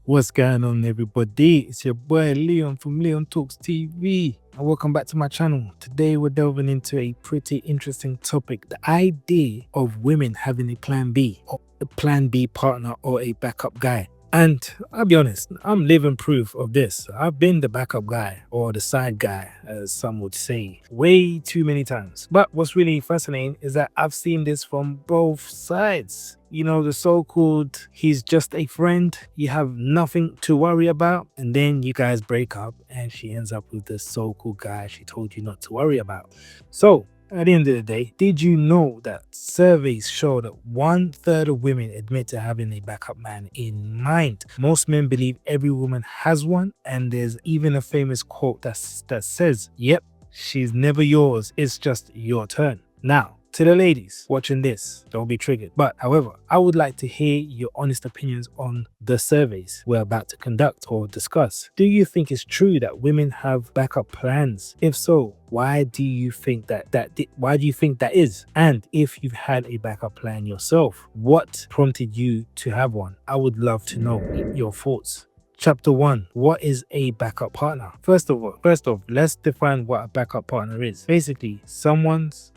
What's going on, everybody? It's your boy Leon from Leon Talks TV, and welcome back to my channel. Today, we're delving into a pretty interesting topic: the idea of women having a plan B, or a plan B partner, or a backup guy. And I'll be honest, I'm living proof of this. I've been the backup guy, or the side guy, as some would say, way too many times. But what's really fascinating is that I've seen this from both sides. You know, the so-called he's just a friend, you have nothing to worry about, and then you guys break up and she ends up with the so-called guy she told you not to worry about. So at the end of the day, did you know that surveys show that 1/3 of women admit to having a backup man in mind? Most men believe every woman has one, and there's even a famous quote that says, "Yep, she's never yours, it's just your turn." Now, to the ladies watching this, don't be triggered. But however, I would like to hear your honest opinions on the surveys we're about to conduct or discuss. Do you think it's true that women have backup plans? If so, why do you think why do you think that is? And if you've had a backup plan yourself, what prompted you to have one? I would love to know your thoughts. Chapter 1. What is a backup partner? First off, let's define what a backup partner is. Basically, someone's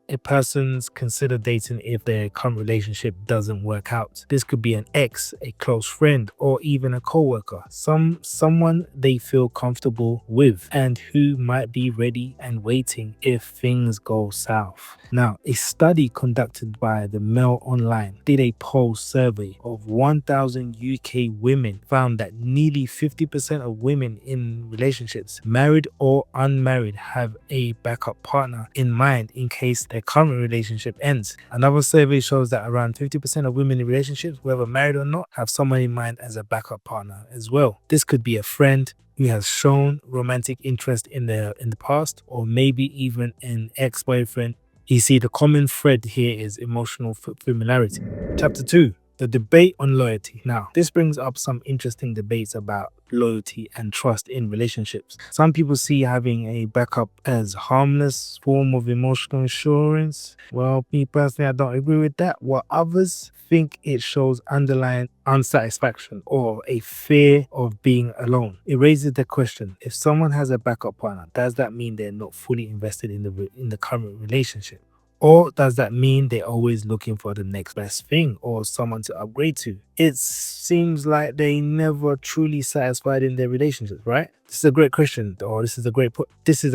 a person's consider dating if their current relationship doesn't work out. This could be an ex, a close friend, or even a co-worker. Someone they feel comfortable with and who might be ready and waiting if things go south. Now, a study conducted by the Mail Online did a poll survey of 1,000 UK women found that nearly 50% of women in relationships, married or unmarried, have a backup partner in mind in case their current relationship ends. Another survey shows that around 50% of women in relationships, whether married or not, have someone in mind as a backup partner as well. This could be a friend who has shown romantic interest in the past, or maybe even an ex-boyfriend. You see, the common thread here is emotional familiarity. Chapter 2. The debate on loyalty. Now, this brings up some interesting debates about loyalty and trust in relationships. Some people see having a backup as harmless form of emotional insurance. Well, me personally, I don't agree with that. While others think it shows underlying unsatisfaction or a fear of being alone. It raises the question: if someone has a backup partner, does that mean they're not fully invested in the current relationship? Or does that mean they're always looking for the next best thing or someone to upgrade to? It seems like they never truly satisfied in their relationships, right? This is a great question, or this is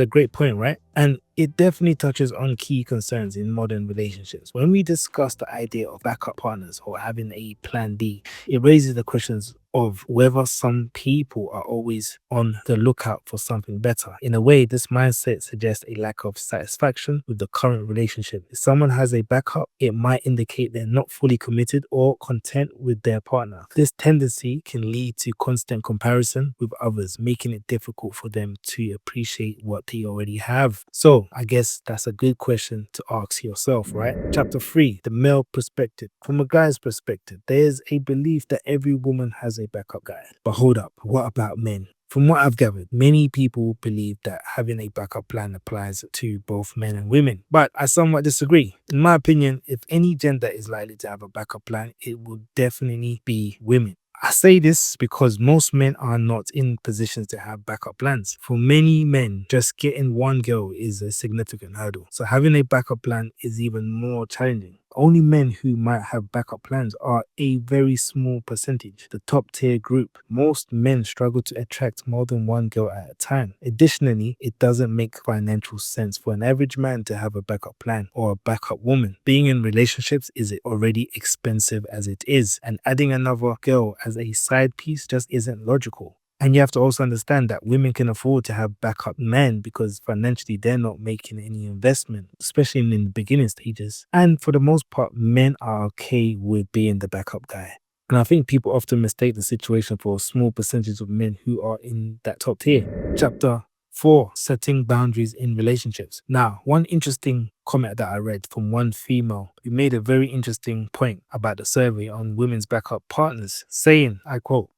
a great point, right? And it definitely touches on key concerns in modern relationships. When we discuss the idea of backup partners or having a plan B, it raises the questions of whether some people are always on the lookout for something better. In a way, this mindset suggests a lack of satisfaction with the current relationship. If someone has a backup, it might indicate they're not fully committed or content with their partner. This tendency can lead to constant comparison with others, making it difficult for them to appreciate what they already have. So, I guess that's a good question to ask yourself, right? Chapter 3. The male perspective. From a guy's perspective, there's a belief that every woman has a backup guy. But hold up, what about men? From what I've gathered, many people believe that having a backup plan applies to both men and women. But I somewhat disagree. In my opinion, if any gender is likely to have a backup plan, it would definitely be women. I say this because most men are not in positions to have backup plans. For many men, just getting one girl is a significant hurdle. So having a backup plan is even more challenging. Only men who might have backup plans are a very small percentage, the top tier group. Most men struggle to attract more than one girl at a time. Additionally, it doesn't make financial sense for an average man to have a backup plan or a backup woman. Being in relationships is already expensive as it is, and adding another girl as a side piece just isn't logical. And you have to also understand that women can afford to have backup men because financially they're not making any investment, especially in the beginning stages. And for the most part, men are okay with being the backup guy. And I think people often mistake the situation for a small percentage of men who are in that top tier. Chapter 4. Setting boundaries in relationships. Now, one interesting comment that I read from one female who made a very interesting point about the survey on women's backup partners, saying, I quote,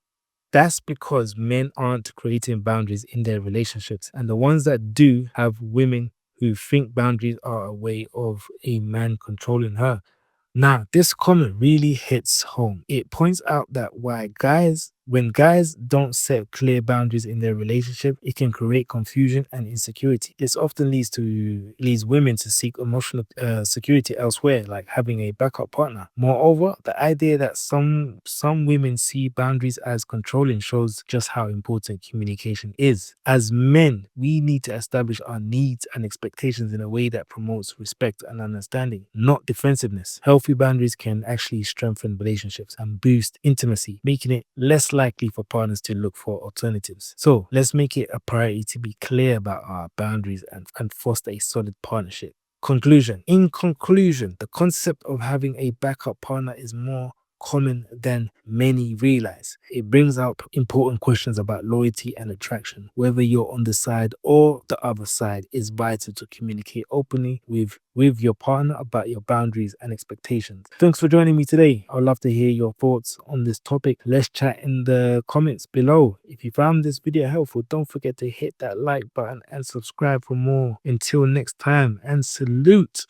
"That's because men aren't creating boundaries in their relationships, and the ones that do have women who think boundaries are a way of a man controlling her." Now, this comment really hits home. It points out that when guys don't set clear boundaries in their relationship, it can create confusion and insecurity. This often leads women to seek emotional security elsewhere, like having a backup partner. Moreover, the idea that some women see boundaries as controlling shows just how important communication is. As men, we need to establish our needs and expectations in a way that promotes respect and understanding, not defensiveness. Healthy boundaries can actually strengthen relationships and boost intimacy, making it less likely for partners to look for alternatives. So let's make it a priority to be clear about our boundaries and foster a solid partnership. Conclusion. In conclusion, the concept of having a backup partner is more common than many realize. It brings up important questions about loyalty and attraction. Whether you're on the side or the other side, is vital to communicate openly with your partner about your boundaries and expectations. Thanks for joining me today. I'd love to hear your thoughts on this topic. Let's chat in the comments below. If you found this video helpful, don't forget to hit that like button and subscribe for more. Until next time, and salute.